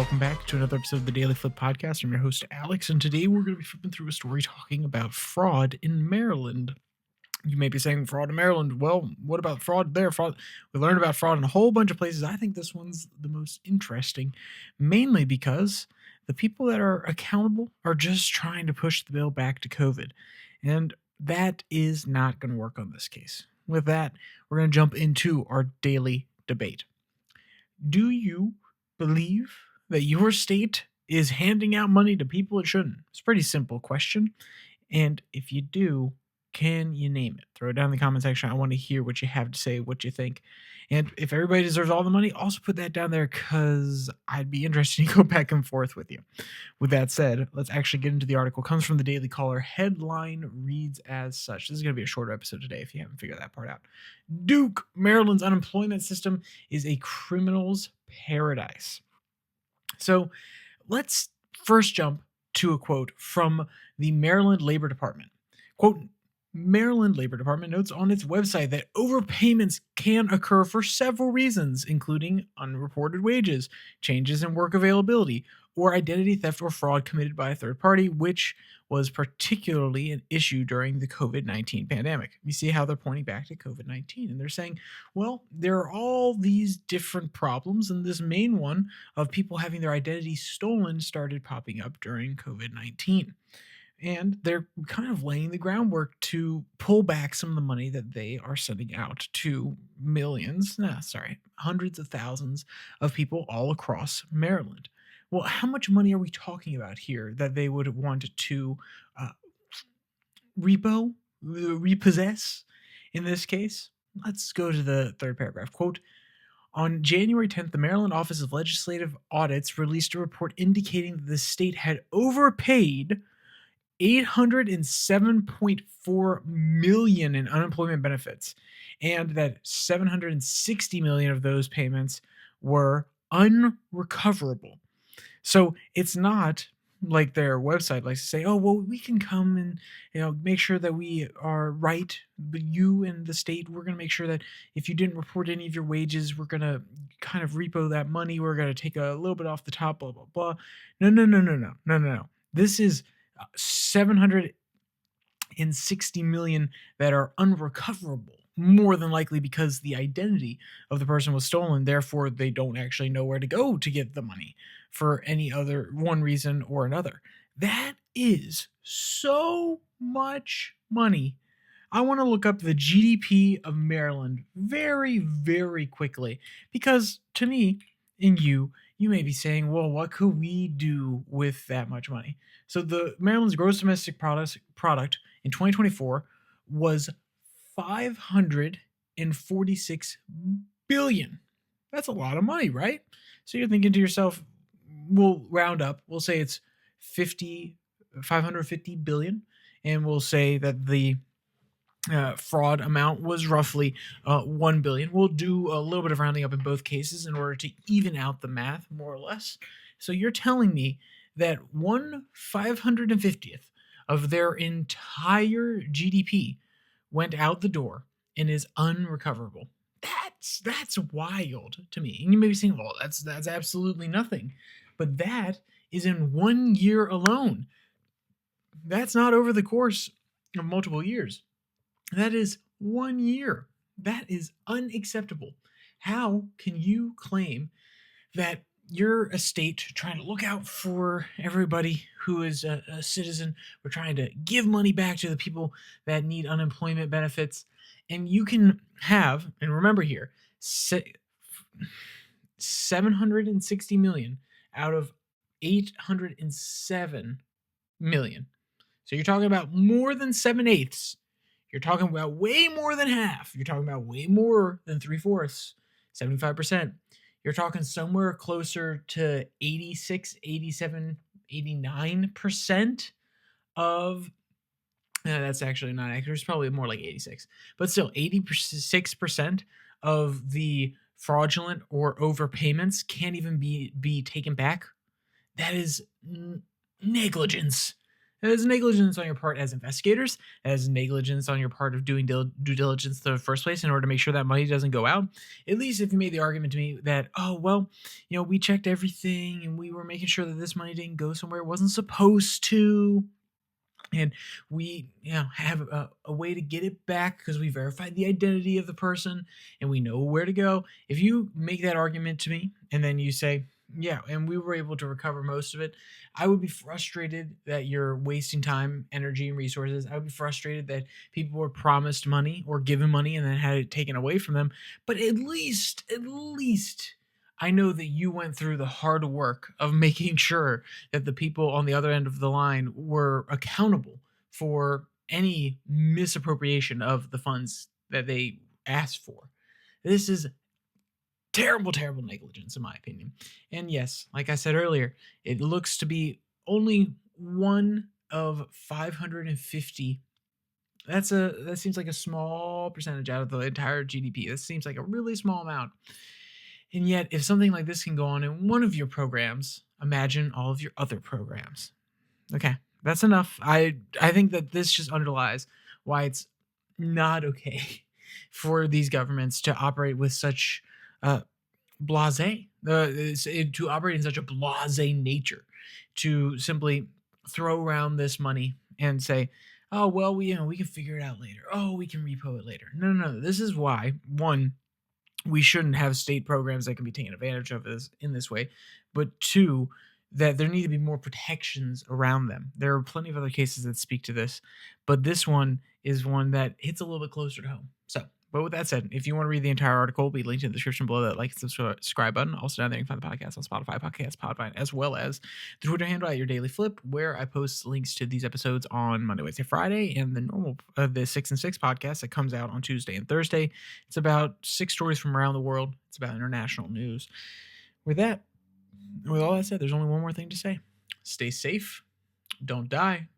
welcome back to another episode of the Daily Flip podcast. I'm your host, Alex, and today we're going to be flipping through a story talking about fraud in Maryland. You may be saying fraud in Maryland. Well, what about fraud there? We learned about fraud in a whole bunch of places. I think this one's the most interesting, mainly because the people that are accountable are just trying to push the bill back to COVID. And that is not going to work on this case. With that, we're going to jump into our daily debate. Do you believe that your state is handing out money to people it shouldn't? It's a pretty simple question. And if you do, can you name it? Throw it down in the comment section. I want to hear what you have to say, what you think. And if everybody deserves all the money, also put that down there because I'd be interested to go back and forth with you. With that said, let's actually get into the article. It comes from the Daily Caller. Headline reads as such. This is going to be a shorter episode today if you haven't figured that part out. Duke, Maryland's unemployment system is a criminal's paradise. So let's first jump to a quote from the Maryland Labor Department. Quote, Maryland Labor Department notes on its website that overpayments can occur for several reasons, including unreported wages, changes in work availability, or identity theft or fraud committed by a third party, which was particularly an issue during the COVID-19 pandemic. You see how they're pointing back to COVID-19, and they're saying, well, there are all these different problems, and this main one of people having their identity stolen started popping up during COVID-19. And they're kind of laying the groundwork to pull back some of the money that they are sending out to hundreds of thousands of people all across Maryland. Well, how much money are we talking about here that they would want to repossess in this case? Let's go to the third paragraph. Quote, on January 10th, the Maryland Office of Legislative Audits released a report indicating that the state had overpaid $807.4 million in unemployment benefits, and that $760 million of those payments were unrecoverable. So it's not like their website likes to say, oh, well, we can come and make sure that we are right, but you and the state, we're going to make sure that if you didn't report any of your wages, we're going to kind of repo that money. We're going to take a little bit off the top, blah, blah, blah. No. This is $760 million that are unrecoverable, more than likely because the identity of the person was stolen. Therefore, they don't actually know where to go to get the money for any other one reason or another. That is so much money. I want to look up the GDP of Maryland very, very quickly because to me and you may be saying, well, what could we do with that much money? So the Maryland's gross domestic product in 2024 was $546 billion. That's a lot of money, right? So you're thinking to yourself, we'll round up. We'll say it's 550 billion, and we'll say that the fraud amount was roughly 1 billion. We'll do a little bit of rounding up in both cases in order to even out the math more or less. So you're telling me that 1/550th of their entire GDP went out the door and is unrecoverable. That's wild to me. And you may be saying, well, that's absolutely nothing. But that is in 1 year alone. That's not over the course of multiple years. That is 1 year. That is unacceptable. How can you claim that you're a state trying to look out for everybody who is a citizen? We're trying to give money back to the people that need unemployment benefits. And you can have, and remember here, 760 million out of 807 million. So you're talking about more than 7/8. You're talking about way more than half. You're talking about way more than 3/4, 75%. You're talking somewhere closer to 86, 87, 89% of, that's actually not accurate. It's probably more like 86. But still, 86% of the fraudulent or overpayments can't even be taken back. That is negligence. It is negligence on your part as investigators, as negligence on your part of doing due diligence in the first place in order to make sure that money doesn't go out. At least if you made the argument to me that, oh, well, we checked everything and we were making sure that this money didn't go somewhere it wasn't supposed to. And we have a way to get it back because we verified the identity of the person and we know where to go. If you make that argument to me and then you say, yeah, and we were able to recover most of it, I would be frustrated that you're wasting time, energy, and resources. I would be frustrated that people were promised money or given money and then had it taken away from them. But at least I know that you went through the hard work of making sure that the people on the other end of the line were accountable for any misappropriation of the funds that they asked for. This is terrible, terrible negligence, in my opinion. And yes, like I said earlier, it looks to be only one of 550. That seems like a small percentage out of the entire GDP. This seems like a really small amount. And yet, if something like this can go on in one of your programs, imagine all of your other programs. Okay, that's enough. I think that this just underlies why it's not okay for these governments to operate with such blase, to operate in such a blase nature, to simply throw around this money and say, "Oh well, we can figure it out later. Oh, we can repo it later." No, no, no. This is why one, we shouldn't have state programs that can be taken advantage of in this way, but two, that there need to be more protections around them. There are plenty of other cases that speak to this, but this one is one that hits a little bit closer to home. So, but with that said, if you want to read the entire article, it'll be linked in the description below that like and subscribe button. Also down there you can find the podcast on Spotify, Podcast, Podvine, as well as the Twitter handle at Your Daily Flip, where I post links to these episodes on Monday, Wednesday, Friday, and the normal the 6 and 6 podcast that comes out on Tuesday and Thursday. It's about 6 stories from around the world. It's about international news. With all that said, there's only one more thing to say. Stay safe. Don't die.